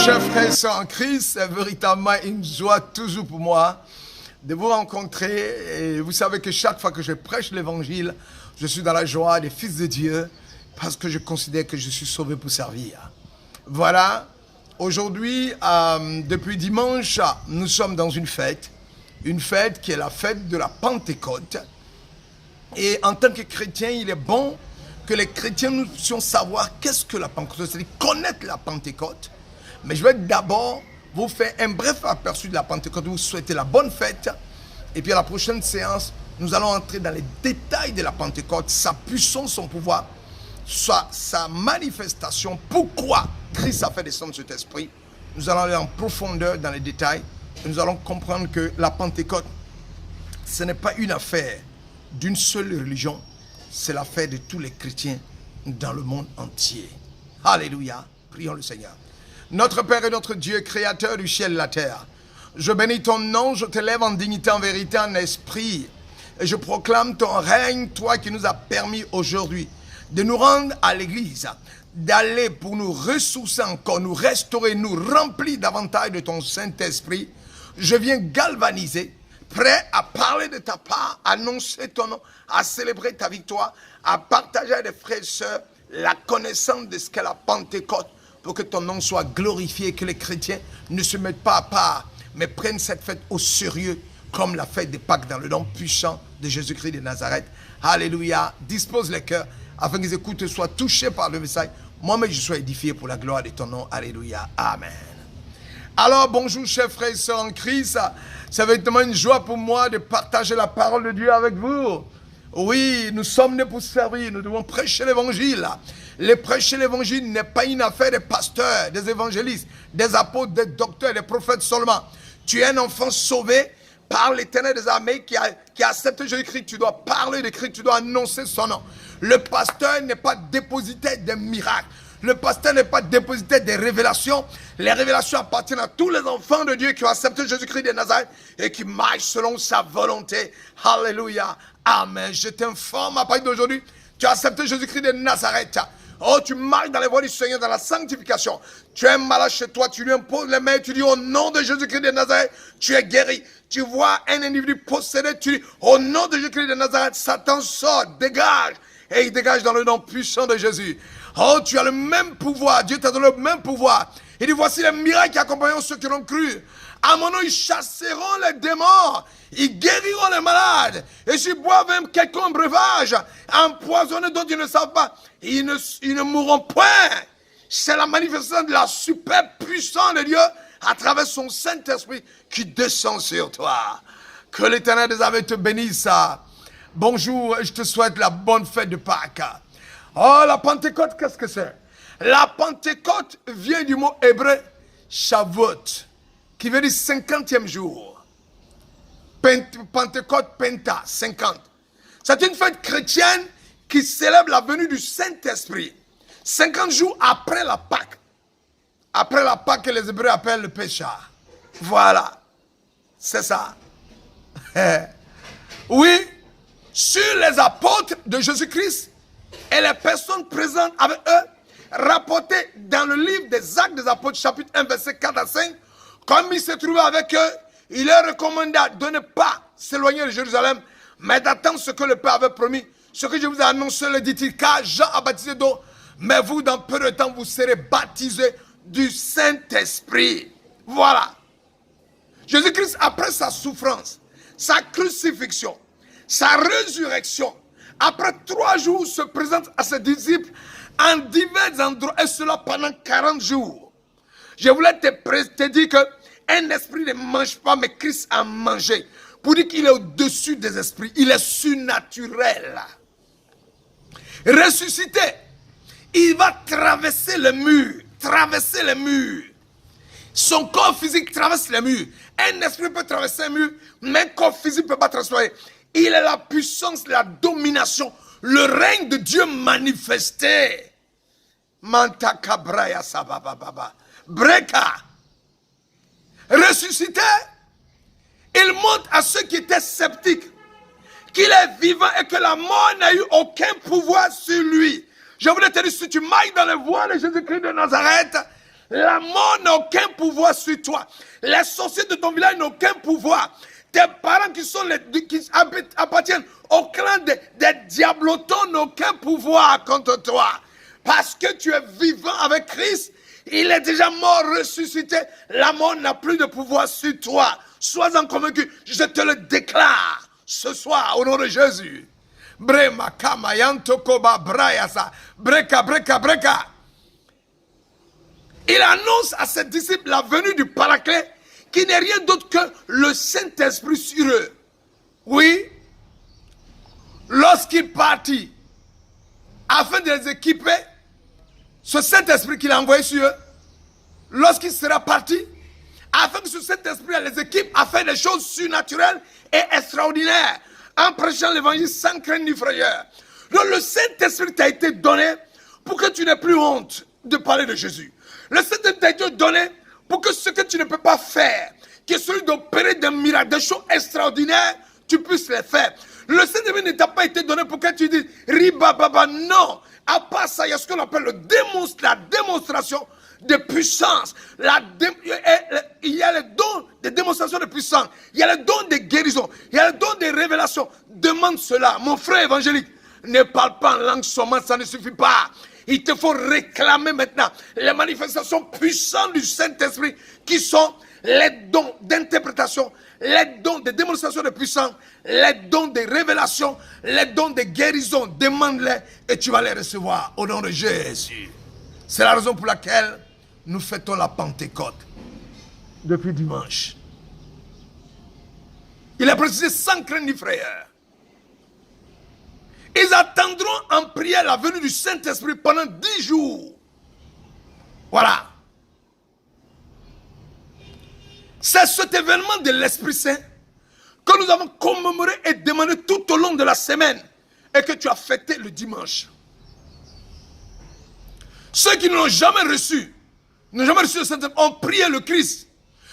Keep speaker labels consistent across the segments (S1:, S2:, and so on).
S1: Chers frères et sœurs en Christ, c'est véritablement une joie toujours pour moi de vous rencontrer. Et vous savez que chaque fois que je prêche l'évangile, je suis dans la joie des fils de Dieu parce que je considère que je suis sauvé pour servir. Voilà, aujourd'hui, depuis dimanche, nous sommes dans une fête qui est la fête de la Pentecôte. Et en tant que chrétien, il est bon que les chrétiens nous puissions savoir qu'est-ce que la Pentecôte, c'est-à-dire connaître la Pentecôte. Mais je vais d'abord vous faire un bref aperçu de la Pentecôte, vous souhaiter la bonne fête. Et puis à la prochaine séance, nous allons entrer dans les détails de la Pentecôte, sa puissance, son pouvoir, sa manifestation, pourquoi Christ a fait descendre cet esprit. Nous allons aller en profondeur dans les détails et nous allons comprendre que la Pentecôte, ce n'est pas une affaire d'une seule religion, c'est l'affaire de tous les chrétiens dans le monde entier. Alléluia, prions le Seigneur. Notre Père et notre Dieu, créateur du ciel et de la terre, je bénis ton nom, je t'élève en dignité, en vérité, en esprit. Et je proclame ton règne, toi qui nous as permis aujourd'hui de nous rendre à l'église, d'aller pour nous ressourcer encore, nous restaurer, nous remplir davantage de ton Saint-Esprit. Je viens galvaniser, prêt à parler de ta part, à annoncer ton nom, à célébrer ta victoire, à partager avec les frères et sœurs la connaissance de ce qu'est la Pentecôte, pour que ton nom soit glorifié, que les chrétiens ne se mettent pas à part, mais prennent cette fête au sérieux, comme la fête de Pâques dans le nom puissant de Jésus-Christ de Nazareth. Alléluia. Dispose les cœurs, afin qu'ils écoutent et soient touchés par le message. Moi-même, je sois édifié pour la gloire de ton nom. Alléluia. Amen. Alors, bonjour, chers frères et sœurs en Christ. C'est vraiment une joie pour moi de partager la parole de Dieu avec vous. Oui, nous sommes nés pour servir, nous devons prêcher l'évangile. Prêcher l'évangile n'est pas une affaire des pasteurs, des évangélistes, des apôtres, des docteurs, des prophètes seulement. Tu es un enfant sauvé par l'Éternel des armées qui a accepté Jésus-Christ. Tu dois parler de Christ, tu dois annoncer son nom. Le pasteur n'est pas dépositaire des miracles. Le pasteur n'est pas dépositaire des révélations. Les révélations appartiennent à tous les enfants de Dieu qui ont accepté Jésus-Christ de Nazareth et qui marchent selon sa volonté. Alléluia. Amen. Je t'informe à partir d'aujourd'hui, tu as accepté Jésus-Christ de Nazareth. Oh, tu marches dans les voies du Seigneur, dans la sanctification. Tu es malade chez toi, tu lui imposes les mains, tu dis au nom de Jésus-Christ de Nazareth, tu es guéri. Tu vois un individu possédé, tu dis au nom de Jésus-Christ de Nazareth, Satan sort, dégage. Et il dégage dans le nom puissant de Jésus. Oh, tu as le même pouvoir, Dieu t'a donné le même pouvoir. Il dit, voici les miracles qui accompagneront ceux qui l'ont cru. À mon nom, ils chasseront les démons. Ils guériront les malades. Et s'ils boivent même quelconque breuvage empoisonné dont ils ne savent pas, ils ne mourront point. C'est la manifestation de la super puissance de Dieu à travers son Saint-Esprit qui descend sur toi. Que l'Éternel des armées te bénisse. Bonjour, je te souhaite la bonne fête de Pâques. Oh, la Pentecôte, qu'est-ce que c'est? La Pentecôte vient du mot hébreu Shavuot, qui veut dire 50e jour. Pentecôte, Penta, 50. C'est une fête chrétienne qui célèbre la venue du Saint-Esprit. 50 jours après la Pâque. Après la Pâque que les Hébreux appellent le Pécha. Voilà. C'est ça. Oui, sur les apôtres de Jésus-Christ et les personnes présentes avec eux, rapporté dans le livre des Actes des Apôtres, chapitre 1, verset 4 à 5, comme il se trouvait avec eux, il leur recommanda de ne pas s'éloigner de Jérusalem, mais d'attendre ce que le Père avait promis. Ce que je vous ai annoncé, le dit-il, car Jean a baptisé d'eau, mais vous, dans peu de temps, vous serez baptisés du Saint-Esprit. Voilà. Jésus-Christ, après sa souffrance, sa crucifixion, sa résurrection, après 3 jours, se présente à ses disciples en divers endroits, et cela pendant 40 jours. Je voulais te dire qu'un esprit ne mange pas, mais Christ a mangé. Pour dire qu'il est au-dessus des esprits, il est surnaturel. Ressuscité, il va traverser le mur, Son corps physique traverse les murs. Un esprit peut traverser un mur, mais un corps physique ne peut pas transformer. Il est la puissance, la domination, le règne de Dieu manifesté. Mantaka braya sabababa. Breka. Ressuscité, il montre à ceux qui étaient sceptiques qu'il est vivant et que la mort n'a eu aucun pouvoir sur lui. Je voulais te dire, si tu marches dans les voies de Jésus-Christ de Nazareth, La mort n'a aucun pouvoir sur toi. Les sorciers de ton village n'ont aucun pouvoir. Tes parents qui appartiennent au clan des diablotons n'ont aucun pouvoir contre toi. Parce que tu es vivant avec Christ, il est déjà mort, ressuscité. La mort n'a plus de pouvoir sur toi. Sois-en convaincu. Je te le déclare ce soir au nom de Jésus. Brema kama yantokoba brayasa. Breka, breka, breka. Il annonce à ses disciples la venue du Paraclet qui n'est rien d'autre que le Saint-Esprit sur eux. Oui, lorsqu'il partit afin de les équiper, ce Saint-Esprit qu'il a envoyé sur eux, lorsqu'il sera parti, afin que ce Saint-Esprit les équipe à faire des choses surnaturelles et extraordinaires, en prêchant l'évangile sans crainte ni frayeur. Donc le Saint-Esprit t'a été donné pour que tu n'aies plus honte de parler de Jésus. Le Saint-Esprit t'a été donné pour que ce que tu ne peux pas faire, qui est celui d'opérer des miracles, des choses extraordinaires, tu puisses les faire. Le Saint-Esprit ne t'a pas été donné pour que tu dises riba baba. Non. À part ça, il y a ce qu'on appelle la démonstration de puissance. Il y a le don de démonstration de puissance. Il y a le don de guérison. Il y a le don de révélation. Demande cela. Mon frère évangélique, ne parle pas en langue sommante, ça ne suffit pas. Il te faut réclamer maintenant les manifestations puissantes du Saint-Esprit qui sont les dons d'interprétation, les dons de démonstration de puissance, les dons de révélation, les dons de guérison. Demande-les et tu vas les recevoir au nom de Jésus. C'est la raison pour laquelle nous fêtons la Pentecôte depuis dimanche. Il est précisé sans crainte ni frayeur. Ils attendront en prière la venue du Saint-Esprit pendant 10 jours. Voilà. C'est cet événement de l'Esprit Saint que nous avons commémoré et demandé tout au long de la semaine et que tu as fêté le dimanche. Ceux qui ne l'ont jamais reçu, le Saint-Esprit, ont prié le Christ.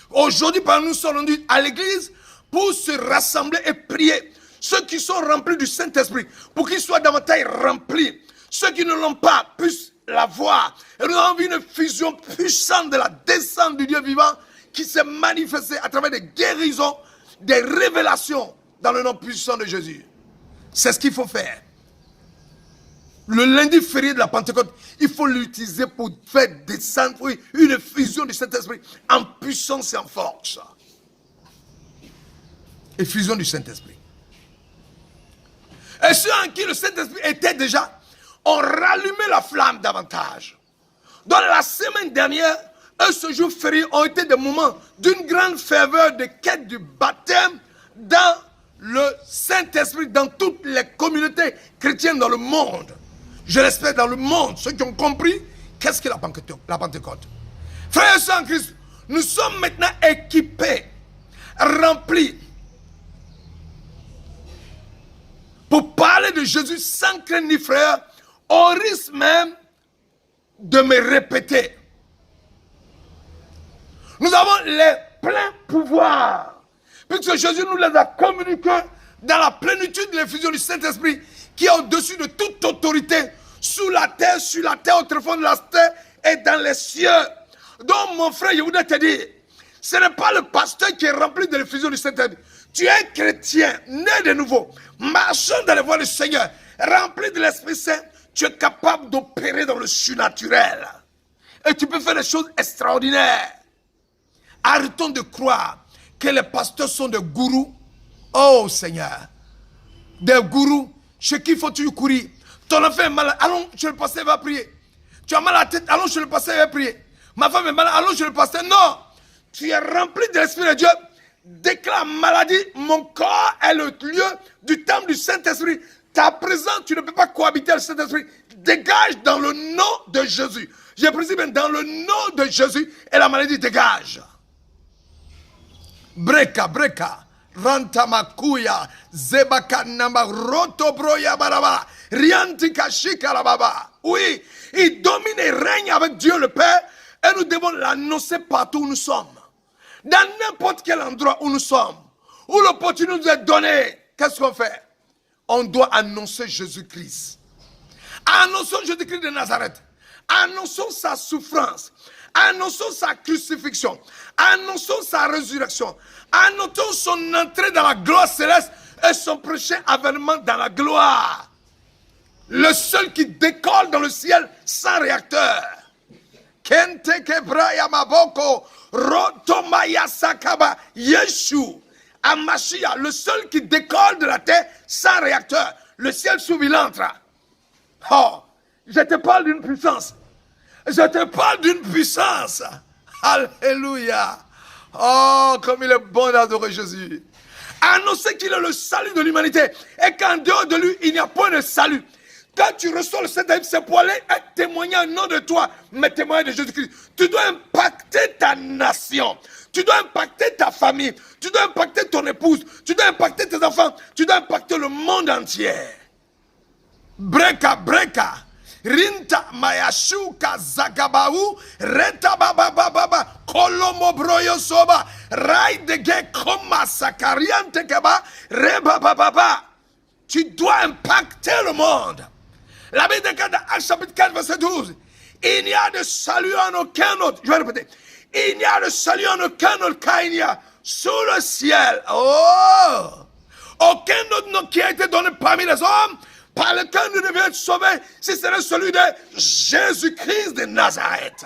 S1: Aujourd'hui, nous sommes rendus à l'église pour se rassembler et prier. Ceux qui sont remplis du Saint-Esprit, pour qu'ils soient davantage remplis. Ceux qui ne l'ont pas puissent l'avoir. Et nous avons vu une fusion puissante de la descente du Dieu vivant qui s'est manifestée à travers des guérisons, des révélations dans le nom puissant de Jésus. C'est ce qu'il faut faire. Le lundi férié de la Pentecôte, il faut l'utiliser pour faire descendre une fusion du Saint-Esprit en puissance et en force. Et fusion du Saint-Esprit. Et ceux en qui le Saint-Esprit était déjà, ont rallumé la flamme davantage. Dans la semaine dernière, ce jour férié ont été des moments d'une grande ferveur de quête du baptême dans le Saint-Esprit, dans toutes les communautés chrétiennes dans le monde. Je l'espère dans le monde, ceux qui ont compris qu'est-ce que la Pentecôte. Frères et sœurs en Christ, nous sommes maintenant équipés, remplis, pour parler de Jésus sans crainte ni frayeur, au risque même de me répéter. Nous avons les pleins pouvoirs, puisque Jésus nous les a communiqués dans la plénitude de l'effusion du Saint-Esprit, qui est au-dessus de toute autorité, sous la terre, sur la terre, au tréfonds de la terre et dans les cieux. Donc mon frère, je voudrais te dire, ce n'est pas le pasteur qui est rempli de l'effusion du Saint-Esprit. Tu es chrétien, né de nouveau, marchant dans les voies du Seigneur, rempli de l'Esprit Saint, tu es capable d'opérer dans le surnaturel. Et tu peux faire des choses extraordinaires. Arrêtons de croire que les pasteurs sont des gourous. Oh Seigneur, des gourous, chez qui faut-tu courir? Ton enfant est malade, allons chez le pasteur, va prier. Tu as mal à la tête, allons chez le pasteur, va prier. Ma femme est malade, allons chez le pasteur. Non, tu es rempli de l'Esprit de Dieu. Déclare maladie, mon corps est le lieu du temple du Saint-Esprit. Ta présence, tu ne peux pas cohabiter avec le Saint-Esprit. Dégage dans le nom de Jésus. J'ai précisé bien dans le nom de Jésus et la maladie dégage. Breka, breka. Rantamakuya, Zebakanama, Rotobroya Baraba, Riantika Shikarababa. Oui, il domine et règne avec Dieu le Père et nous devons l'annoncer partout où nous sommes. Dans n'importe quel endroit où nous sommes, où l'opportunité nous est donnée, qu'est-ce qu'on fait? On doit annoncer Jésus-Christ. Annonçons Jésus-Christ de Nazareth. annonçons sa souffrance, annonçons sa crucifixion, annonçons sa résurrection, annonçons son entrée dans la gloire céleste et son prochain avènement dans la gloire. Le seul qui décolle dans le ciel sans réacteur. Kente kebraya maboko rotomaya sakaba Yeshua Amashia, le seul qui décolle de la terre sans réacteur. Le ciel s'ouvre, il entre. Oh, je te parle d'une puissance. Je te parle d'une puissance. Alléluia. Oh, comme il est bon d'adorer Jésus. Annoncer qu'il est le salut de l'humanité et qu'en dehors de lui, il n'y a point de salut. Quand tu reçois le Saint-Esprit, c'est pour aller témoigner au nom de toi, mais témoigner de Jésus-Christ. Tu dois impacter ta nation. Tu dois impacter ta famille. Tu dois impacter ton épouse. Tu dois impacter tes enfants. Tu dois impacter le monde entier. Breka, breka. Rinta mayashuka zagabaou. Reta baba baba. Kolomo broyo soba. Rai de ge koma sakariante keba. Reba baba. Tu dois impacter le monde. La Bible déclare dans Actes chapitre 4, verset 12. Il n'y a de salut en aucun autre. Je vais répéter. Il n'y a de salut en aucun autre car il y a sous le ciel. Oh! Aucun autre nom qui a été donné parmi les hommes par lequel nous devions être sauvés, si ce n'est celui de Jésus-Christ de Nazareth.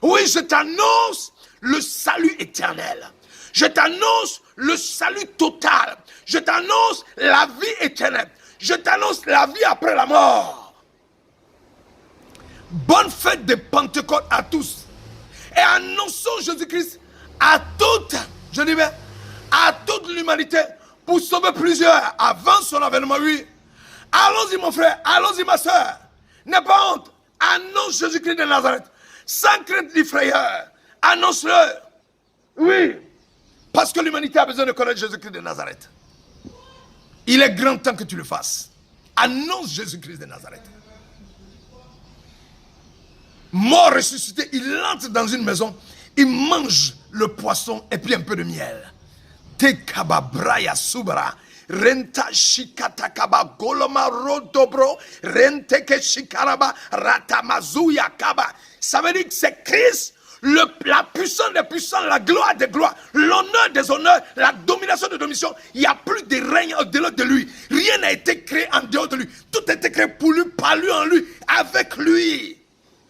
S1: Oui, je t'annonce le salut éternel. Je t'annonce le salut total. Je t'annonce la vie éternelle. Je t'annonce la vie après la mort. Bonne fête de Pentecôte à tous. Et annonçons Jésus-Christ à toute, je dis bien, à toute l'humanité pour sauver plusieurs avant son avènement, oui. Allons-y mon frère, allons-y ma soeur. N'aie pas honte. Annonce Jésus-Christ de Nazareth. Sans crainte ni frayeur. Annonce-le. Oui. Parce que l'humanité a besoin de connaître Jésus-Christ de Nazareth. Il est grand temps que tu le fasses. Annonce Jésus-Christ de Nazareth. Mort ressuscité, il entre dans une maison, il mange le poisson et puis un peu de miel. Tekaba braya subra, renta shikata kaba goloma rodobro, renteke shikaraba ratamazuya kaba. Ça veut dire que c'est Christ, la puissance des puissants, la gloire des gloires, l'honneur des honneurs, la domination des dominations. Il n'y a plus de règne au-delà de lui. Rien n'a été créé en dehors de lui. Tout a été créé pour lui, par lui, en lui, avec lui.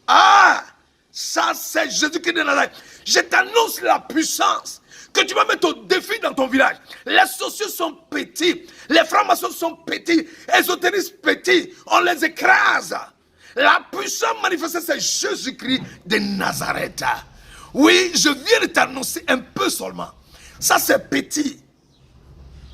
S1: Ah, ça c'est Jésus-Christ de Nazareth. Je t'annonce la puissance que tu vas mettre au défi dans ton village. Les sociaux sont petits, les francs-maçons sont petits, les ésotéristes petits, on les écrase. La puissance manifestée, c'est Jésus-Christ de Nazareth. Oui, je viens de t'annoncer un peu seulement. Ça, c'est petit.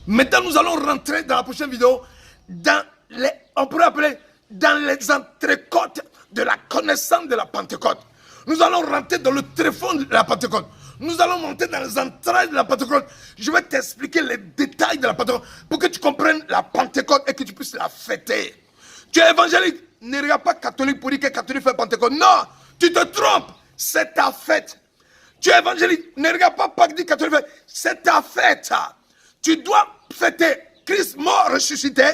S1: Maintenant, nous allons rentrer dans la prochaine vidéo dans les, on pourrait appeler, dans les entrecôtes de la connaissance de la Pentecôte. Nous allons rentrer dans le tréfonds de la Pentecôte. Nous allons monter dans les entrailles de la Pentecôte. Je vais t'expliquer les détails de la Pentecôte pour que tu comprennes la Pentecôte et que tu puisses la fêter. Tu es évangélique, ne regarde pas catholique pour dire que catholique fait Pentecôte. Non, tu te trompes, c'est ta fête. Tu es évangélique, ne regarde pas Pâques dit catholique fait, c'est ta fête. Tu dois fêter Christ mort ressuscité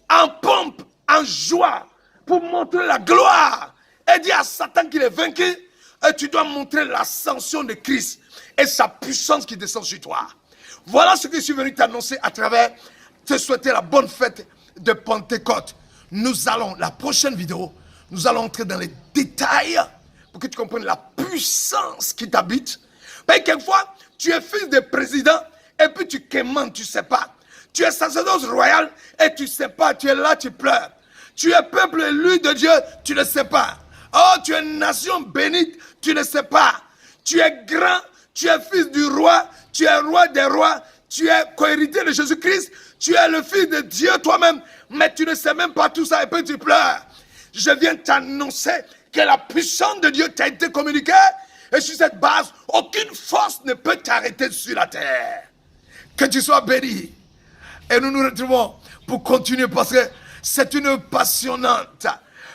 S1: en pompe, en joie, pour montrer la gloire. Et dire à Satan qu'il est vaincu. Et tu dois montrer l'ascension de Christ et sa puissance qui descend sur toi. Voilà ce que je suis venu t'annoncer à travers te souhaiter la bonne fête de Pentecôte. Nous allons, la prochaine vidéo, nous allons entrer dans les détails pour que tu comprennes la puissance qui t'habite. Mais quelquefois, tu es fils de président et puis tu quémantes, tu ne sais pas. Tu es sacerdoce royal et tu ne sais pas. Tu es là, tu pleures. Tu es peuple élu de Dieu, tu ne sais pas. Oh, tu es une nation bénite, tu ne sais pas. Tu es grand, tu es fils du roi, tu es roi des rois, tu es cohéritier de Jésus-Christ, tu es le fils de Dieu toi-même, mais tu ne sais même pas tout ça et puis tu pleures. Je viens t'annoncer que la puissance de Dieu t'a été communiquée et sur cette base, aucune force ne peut t'arrêter sur la terre. Que tu sois béni. Et nous nous retrouvons pour continuer parce que c'est une passionnante.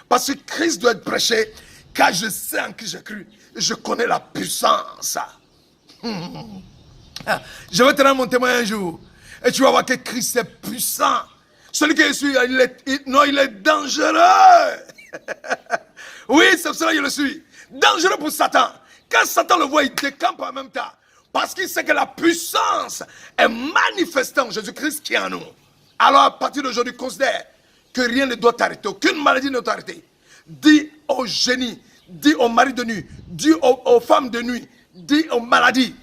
S1: Parce que Christ doit être prêché, car je sais en qui j'ai cru. Je connais la puissance. Je vais te rendre mon témoin un jour. Et tu vas voir que Christ est puissant. Celui qui est ici, il est dangereux. Oui, c'est pour cela que je le suis. Dangereux pour Satan. Quand Satan le voit, il décampe en même temps. Parce qu'il sait que la puissance est manifestée en Jésus-Christ qui est en nous. Alors à partir d'aujourd'hui, considère que rien ne doit t'arrêter. Aucune maladie ne doit t'arrêter. Dis aux génies, dis aux maris de nuit, dis aux femmes de nuit, dis aux maladies.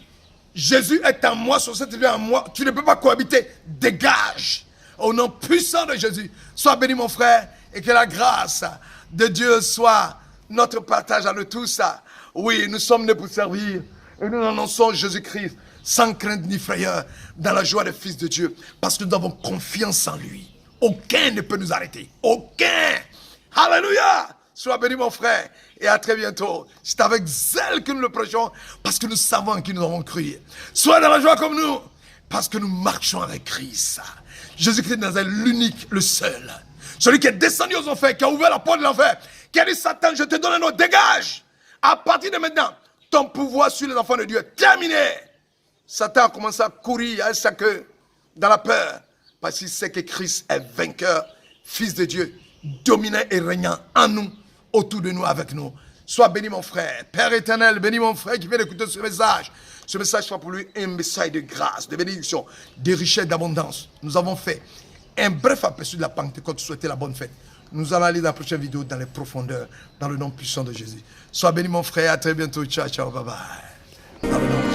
S1: Jésus est en moi, sur cette vie en moi. Tu ne peux pas cohabiter. Dégage. Au nom puissant de Jésus. Sois béni mon frère et que la grâce de Dieu soit notre partage à nous tous. Oui, nous sommes nés pour servir et nous annonçons Jésus-Christ sans crainte ni frayeur dans la joie des fils de Dieu parce que nous avons confiance en lui. Aucun ne peut nous arrêter. Aucun. Alléluia. Sois béni mon frère et à très bientôt. C'est avec zèle que nous le prêchons parce que nous savons en qui nous avons cru. Sois dans la joie comme nous parce que nous marchons avec Christ. Jésus-Christ est l'unique, le seul. Celui qui est descendu aux enfers, qui a ouvert la porte de l'enfer, qui a dit Satan, je te donne un autre, dégage. À partir de maintenant, ton pouvoir sur les enfants de Dieu est terminé. Satan a commencé à courir à sa queue dans la peur parce qu'il sait que Christ est vainqueur, fils de Dieu, dominant et régnant en nous, autour de nous, avec nous. Sois béni mon frère. Père éternel, bénis mon frère qui vient d'écouter ce message. Ce message soit pour lui un message de grâce, de bénédiction, de richesse, d'abondance. Nous avons fait un bref aperçu de la Pentecôte, souhaiter la bonne fête. Nous allons aller dans la prochaine vidéo dans les profondeurs, dans le nom puissant de Jésus. Sois béni mon frère, à très bientôt. Ciao, ciao, bye bye. Dans le nom